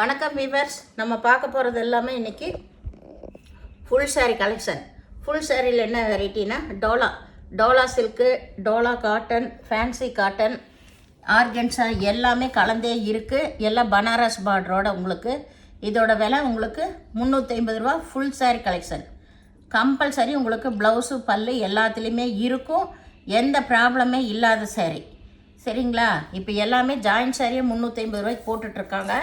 வணக்கம் வீவர்ஸ். நம்ம பார்க்க போகிறது எல்லாமே இன்றைக்கி ஃபுல் சாரீ கலெக்ஷன். ஃபுல் சாரியில் என்ன வெரைட்டினா dola silk, dola cotton, fancy cotton, organza எல்லாமே கலந்தே இருக்குது. எல்லாம் பனாரஸ் பார்டரோட உங்களுக்கு. இதோட விலை உங்களுக்கு 350 ரூபா. ஃபுல் சாரீ கலெக்ஷன் கம்பல்சரி உங்களுக்கு ப்ளவுஸு பல்லு எல்லாத்துலேயுமே இருக்கும். எந்த ப்ராப்ளமே இல்லாத சாரீ, சரிங்களா? இப்போ எல்லாமே ஜாயின்ட் சாரியை 350 ரூபாய்க்கு போட்டுட்ருக்காங்க.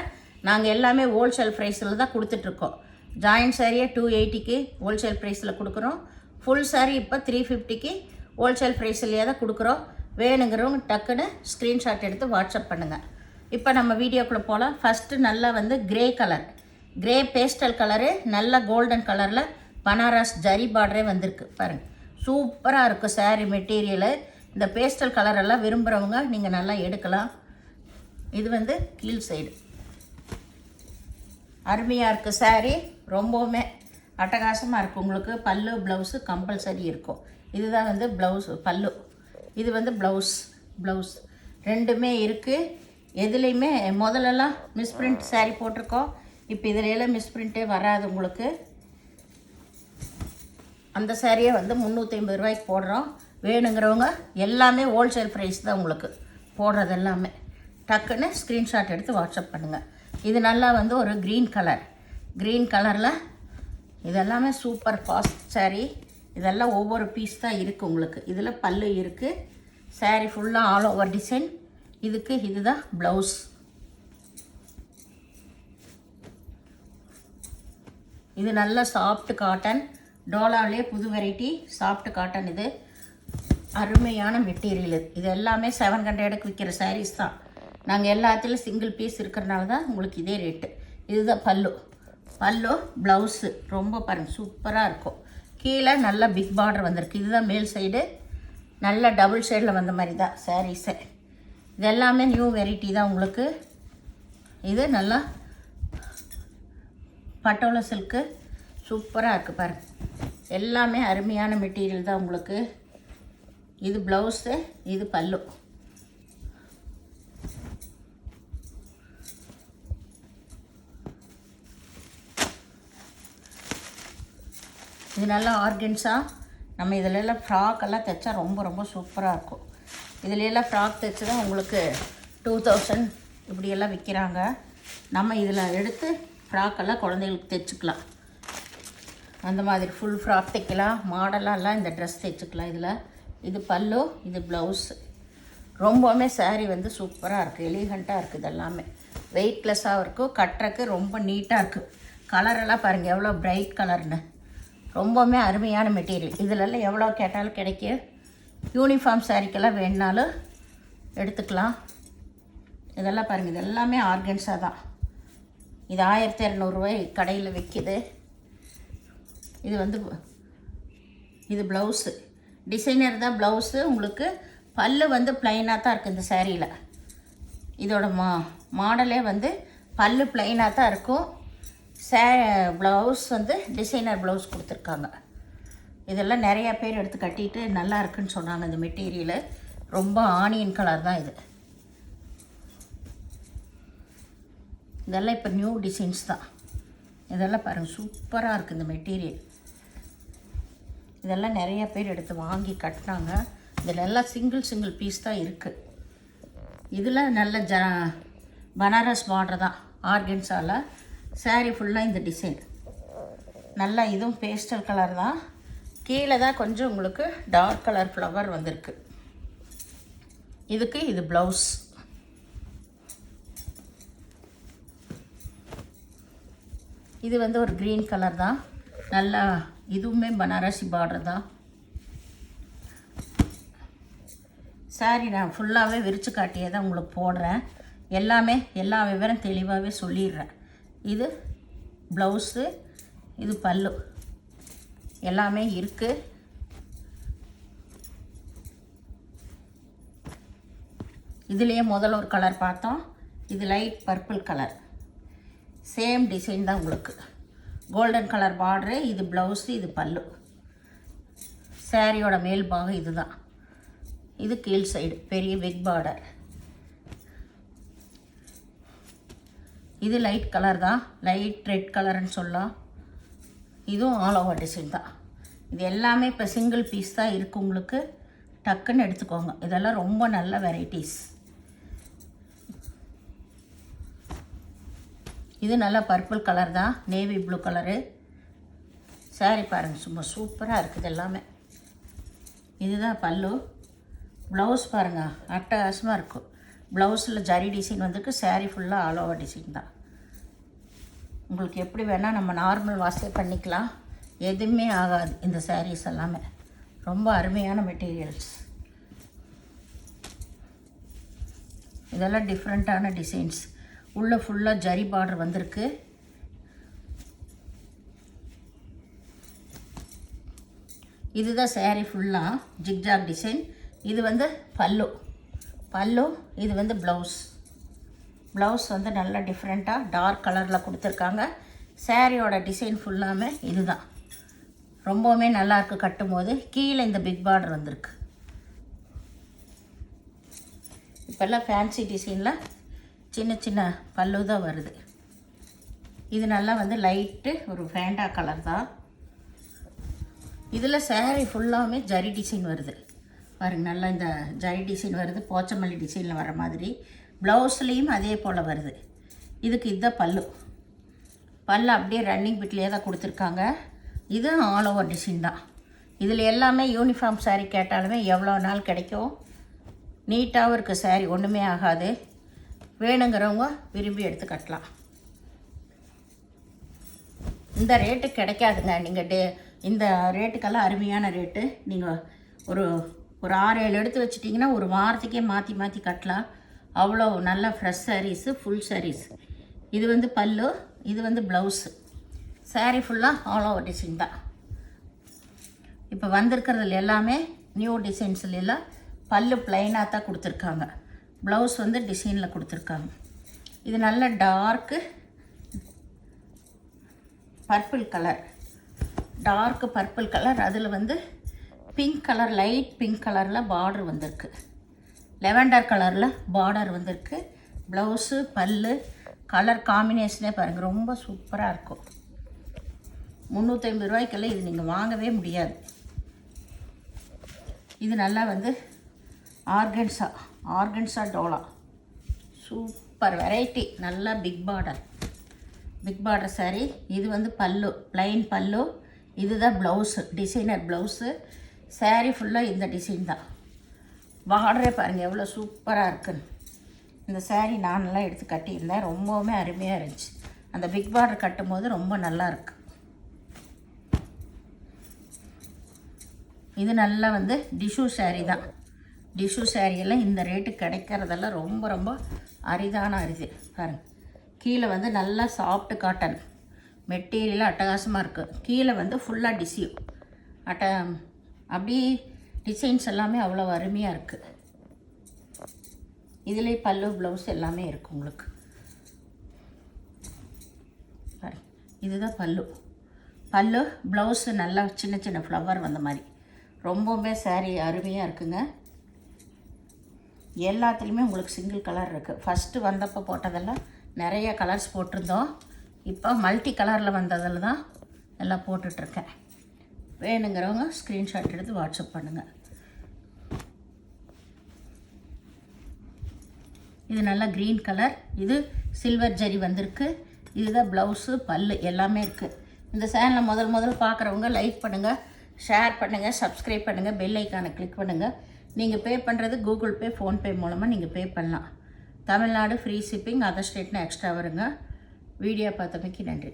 நாங்கள் எல்லாமே ஹோல்சேல் ப்ரைஸில் தான் கொடுத்துட்ருக்கோம். ஜாயின்ட் சாரியை 280க்கு ஹோல்சேல் ப்ரைஸில் கொடுக்குறோம். ஃபுல் சாரி இப்போ 350க்கு ஹோல்சேல் ப்ரைஸ்லேயே தான் கொடுக்குறோம். வேணுங்கிறவங்க டக்குன்னு ஸ்க்ரீன்ஷாட் எடுத்து வாட்ஸ்அப் பண்ணுங்கள். இப்போ நம்ம வீடியோக்குள்ளே போகலாம். ஃபஸ்ட்டு நல்லா grey colour, grey pastel colour, நல்ல கோல்டன் கலரில் பனாரஸ் ஜரி பார்டரே வந்திருக்கு பாருங்கள். சூப்பராக இருக்கும் சாரீ மெட்டீரியலு. இந்த பேஸ்டல் கலரெல்லாம் விரும்புகிறவங்க நீங்கள் நல்லா எடுக்கலாம். இது கீழ் சைடு அருமையாக இருக்குது சாரீ. ரொம்பவுமே அட்டகாசமாக இருக்குது. உங்களுக்கு பல்லு ப்ளவுஸு கம்பல்சரி இருக்கும். இதுதான் ப்ளவுஸு பல்லு. இது ப்ளவுஸ் ரெண்டுமே இருக்குது. எதுலேயுமே முதல்லலாம் மிஸ்பிரிண்ட் சாரீ போட்டிருக்கோம். இப்போ இதிலெல்லாம் மிஸ்பிரிண்ட்டே வராது உங்களுக்கு. அந்த சாரியை 350 ரூபாய்க்கு போடுறோம். வேணுங்கிறவங்க எல்லாமே ஹோல்சேல் ப்ரைஸ் தான் உங்களுக்கு போடுறது. எல்லாமே டக்குன்னு ஸ்க்ரீன்ஷாட் எடுத்து வாட்ஸ்அப் பண்ணுங்கள். இது நல்லா ஒரு க்ரீன் கலரில் இதெல்லாமே சூப்பர் ஃபாஸ்ட் சாரீ. இதெல்லாம் ஒவ்வொரு பீஸ் தான் இருக்குது உங்களுக்கு. இதில் பல்லு இருக்குது. சாரீ ஃபுல்லாக ஆல் ஓவர் டிசைன். இதுதான் ப்ளவுஸ். இது நல்ல சாஃப்ட் காட்டன், டோலாவிலே புது வெரைட்டி சாஃப்ட் காட்டன். இது அருமையான மெட்டீரியல். இது எல்லாமே 700க்கு விற்கிற சாரீஸ் தான். நாங்கள் எல்லாத்துலேயும் சிங்கிள் பீஸ் இருக்கிறனால தான் உங்களுக்கு இதே ரேட்டு. இதுதான் பல்லு ப்ளவுஸு. ரொம்ப பாருங்கள் சூப்பராக இருக்கும். கீழே நல்ல பிக் பார்டர் வந்திருக்கு. இதுதான் மேல் சைடு. நல்ல டபுள் ஷேடில் வந்த மாதிரி தான் சாரீஸு. இது எல்லாமே நியூ வெரைட்டி தான் உங்களுக்கு. இது நல்லா பட்டோலா சில்க்கு சூப்பராக இருக்குது பாருங்கள். எல்லாமே அருமையான மெட்டீரியல் தான் உங்களுக்கு. இது ப்ளவுஸு, இது பல்லு. இது நல்லா ஆர்கன்ஸா. நம்ம இதிலெல்லாம் ஃப்ராக்கெல்லாம் தைச்சா ரொம்ப ரொம்ப சூப்பராக இருக்கும். இதிலெல்லாம் ஃப்ராக் தைச்சி தான் உங்களுக்கு 2000 இப்படியெல்லாம் விற்கிறாங்க. நம்ம இதில் எடுத்து ஃப்ராக்கெல்லாம் குழந்தைகளுக்கு தைச்சிக்கலாம். அந்த மாதிரி ஃபுல் ஃப்ராக் தைக்கலாம். மாடலாலாம் இந்த ட்ரெஸ் தைச்சிக்கலாம் இதில். இது பல்லு, இது ப்ளவுஸு. ரொம்பவுமே சாரீ சூப்பராக இருக்குது, எலிகண்ட்டாக இருக்குது. இதெல்லாமே வெயிட்லெஸ்ஸாக இருக்கும். கட்டுறக்கு ரொம்ப நீட்டாக இருக்குது. கலரெல்லாம் பாருங்கள் எவ்வளோ பிரைட் கலர்னு. ரொம்பவுமே அருமையான மெட்டீரியல். இதிலெல்லாம் எவ்வளோ கேட்டாலும் கிடைக்கும். யூனிஃபார்ம் சாரீக்கெல்லாம் வேணுனாலும் எடுத்துக்கலாம். இதெல்லாம் பாருங்கள், இது எல்லாமே ஆர்கன்ஸாக தான். இது 1200 ரூபாய் கடையில் விற்கிது. இது ப்ளவுஸு, டிசைனர் தான் ப்ளவுஸு. உங்களுக்கு பல்லு ப்ளைனாக தான் இருக்குது இந்த சாரியில். இதோட மாடலே பல்லு ப்ளைனாக தான் இருக்கும். ப்ளவுஸ் டிசைனர் ப்ளவுஸ் கொடுத்துருக்காங்க. இதெல்லாம் நிறையா பேர் எடுத்து கட்டிட்டு நல்லா இருக்குன்னு சொன்னாங்க. இந்த மெட்டீரியலு ரொம்ப ஆனியன் கலர் தான் இது. இதெல்லாம் இப்போ நியூ டிசைன்ஸ் தான். இதெல்லாம் பாருங்கள் சூப்பராக இருக்குது இந்த மெட்டீரியல். இதெல்லாம் நிறையா பேர் எடுத்து வாங்கி கட்டினாங்க. இதில் எல்லாம் சிங்கிள் பீஸ் தான் இருக்குது. இதில் நல்ல பனாரஸ் பார்டர் தான் ஆர்கன்ஸால். சாரீ ஃபுல்லாக இந்த டிசைன் நல்லா. இதுவும் பேஸ்டல் கலர் தான். கீழே தான் கொஞ்சம் உங்களுக்கு டார்க் கலர் ஃப்ளவர் வந்திருக்கு. இது ப்ளவுஸ். இது ஒரு க்ரீன் கலர் தான். நல்லா இதுவுமே பனாரசி பார்டர் தான். சாரீ நான் ஃபுல்லாகவே விரித்து காட்டியே தான் உங்களுக்கு போடுறேன். எல்லா விவரம் தெளிவாகவே சொல்லிடுறேன். இது ப்ளவுஸு, இது பல்லு, எல்லாமே இருக்குது. இதுலேயே முதல்ல ஒரு கலர் பார்த்தோம். இது light purple colour. Same design தான் உங்களுக்கு. Golden colour border. இது ப்ளவுஸு, இது பல்லு. சாரியோட மேல் பாகம் இதுதான். இது கீழ் சைடு பெரிய பிக் பார்டர். இது லைட் கலர் தான், லைட் ரெட் கலர்னு சொல்லலாம். இதுவும் ஆல் ஓவர் டிசைன் தான். இது எல்லாமே இப்போ சிங்கிள் பீஸ் தான் இருக்குது, உங்களுக்கு டக்குன்னு எடுத்துக்கோங்க. இதெல்லாம் ரொம்ப நல்ல வெரைட்டிஸ். இது நல்லா பர்பிள் கலர் தான், நேவி ப்ளூ கலரு. சாரி பாருங்கள், சும்மா சூப்பராக இருக்குது எல்லாமே. இதுதான் பல்லு. ப்ளவுஸ் பாருங்கள், அட்டகாசமாக இருக்கும். ப்ளவுஸில் ஜரி டிசைன் வந்துருக்கு. சாரீ ஃபுல்லாக ஆல் ஓவர் டிசைன் தான். உங்களுக்கு எப்படி வேணால் நம்ம நார்மல் வாஷே பண்ணிக்கலாம், எதுவுமே ஆகாது. இந்த சாரீஸ் எல்லாமே ரொம்ப அருமையான மெட்டீரியல்ஸ். இதெல்லாம் டிஃப்ரெண்ட்டான டிசைன்ஸ். உள்ளே ஃபுல்லாக ஜரி பார்டர் வந்திருக்கு. இதுதான் சாரீ ஃபுல்லாக ஜிக்ஜாக் டிசைன். இது வந்து பல்லு. இது வந்து ப்ளவுஸ் வந்து நல்லா டிஃப்ரெண்ட்டாக டார்க் கலரில் கொடுத்துருக்காங்க. சாரியோட டிசைன் ஃபுல்லாமே இதுதான். ரொம்பவுமே நல்லாயிருக்கு கட்டும்போது. கீழே இந்த பிக் பார்டர் வந்திருக்கு. இப்போல்லாம் ஃபேன்சி டிசைனில் சின்ன சின்ன பல்லு தான் வருது. இது நல்லா வந்து லைட்டு ஒரு ஃபேண்டா கலர் தான். இதில் சாரீ ஃபுல்லாமே ஜரி டிசைன் வருது பாருங்கள். நல்லா இந்த ஜரி டிசைன் வருது, போச்சமல்லி டிசைனில் வர மாதிரி. ப்ளவுஸ்லேயும் அதே போல் வருது. இதுக்கு இதுதான் பல்லு அப்படியே ரன்னிங் பிட்லேயே தான் கொடுத்துருக்காங்க. இது ஆல் ஓவர் டிசைன் தான். இதில் எல்லாமே யூனிஃபார்ம் சாரீ கேட்டாலுமே எவ்வளோ நாள் கிடைக்கும். நீட்டாகவும் இருக்குது சாரீ, ஒன்றுமே ஆகாது. வேணுங்கிறவங்க விரும்பி எடுத்து கட்டலாம். இந்த ரேட்டு கிடைக்காதுங்க. நீங்கள் இந்த ரேட்டுக்கெல்லாம் அருமையான ரேட்டு. நீங்கள் ஒரு 6-7 எடுத்து வச்சிட்டிங்கன்னா ஒரு வாரத்துக்கே மாற்றி கட்டலாம். அவ்வளோ நல்ல ஃப்ரெஷ் சாரீஸு, ஃபுல் சாரீஸ். இது வந்து பல்லு, இது வந்து ப்ளவுஸு. சாரீ ஃபுல்லாக ஆல் ஓவர் டிசைன் தான். இப்போ வந்திருக்கிறதுல எல்லாமே நியூ டிசைன்ஸில் எல்லாம் பல்லு ப்ளைனாக தான் கொடுத்துருக்காங்க. ப்ளவுஸ் வந்து டிசைனில் கொடுத்துருக்காங்க. இது நல்ல டார்க்கு பர்பிள் கலர், அதில் வந்து பிங்க் கலர், லைட் பிங்க் கலரில் பார்டர் வந்திருக்கு. லெவெண்டர் கலரில் பார்டர் வந்திருக்கு. ப்ளவுஸு பல்லு கலர் காம்பினேஷனே பாருங்கள், ரொம்ப சூப்பராக இருக்கும். 350 ரூபாய்க்கெல்லாம் இது நீங்கள் வாங்கவே முடியாது. இது நல்லா வந்து ஆர்கன்ஸா டோலா, சூப்பர் வெரைட்டி. நல்லா பிக் பார்டர் சாரீ. இது வந்து பல்லு, ப்ளைன் பல்லு. இதுதான் ப்ளவுஸு, டிசைனர் ப்ளவுஸு. சாரீ ஃபுல்லாக இந்த டிசைன் தான். பார்டரே பாருங்கள் எவ்வளோ சூப்பராக இருக்குன்னு. இந்த சாரீ நானெல்லாம் எடுத்து கட்டியிருந்தேன், ரொம்பவுமே அருமையாக இருந்துச்சு. அந்த பிக் பார்டர் கட்டும் போது ரொம்ப நல்லா இருக்கு. இது நல்லா வந்து டிஷ்யூ சாரீ தான். டிஷ்யூ சாரியெல்லாம் இந்த ரேட்டு கிடைக்கிறதெல்லாம் ரொம்ப ரொம்ப அரிது பாருங்கள். கீழே வந்து நல்லா சாஃப்ட் காட்டன் மெட்டீரியலாக அட்டகாசமாக இருக்குது. கீழே வந்து ஃபுல்லாக டிஷ்யூ அப்படி டிசைன்ஸ் எல்லாமே அவ்வளோ அருமையாக இருக்குது. இதிலே பல்லு ப்ளவுஸ் எல்லாமே இருக்குது உங்களுக்கு. இதுதான் பல்லு ப்ளவுஸு நல்லா சின்ன சின்ன ஃப்ளவர் வந்த மாதிரி. ரொம்பவுமே சாரீ அருமையாக இருக்குங்க. எல்லாத்துலேயுமே உங்களுக்கு சிங்கிள் கலர் இருக்குது. ஃபஸ்ட்டு வந்தப்போ போட்டதெல்லாம் நிறைய கலர்ஸ் போட்டிருந்தோம். இப்போ மல்டி கலரில் வந்ததில் தான் எல்லாம் போட்டுட்ருக்கேன். வேணுங்கிறவங்க ஸ்க்ரீன்ஷாட் எடுத்து வாட்ஸ்அப் பண்ணுங்கள். இது நல்லா க்ரீன் கலர். இது சில்வர் ஜரி வந்திருக்கு. இதுதான் ப்ளவுஸு பல்லு எல்லாமே இருக்குது. இந்த சேனலை முதல் பார்க்குறவங்க லைக் பண்ணுங்கள், ஷேர் பண்ணுங்கள், சப்ஸ்கிரைப் பண்ணுங்கள், பெல் ஐக்கானை கிளிக் பண்ணுங்கள். நீங்கள் பே பண்ணுறது கூகுள் பே, ஃபோன்பே மூலமாக நீங்கள் பே பண்ணலாம். தமிழ்நாடு ஃப்ரீ ஷிப்பிங், அதர் ஸ்டேட்னா எக்ஸ்ட்ரா வருங்க. வீடியோ பார்த்தமைக்கு நன்றி.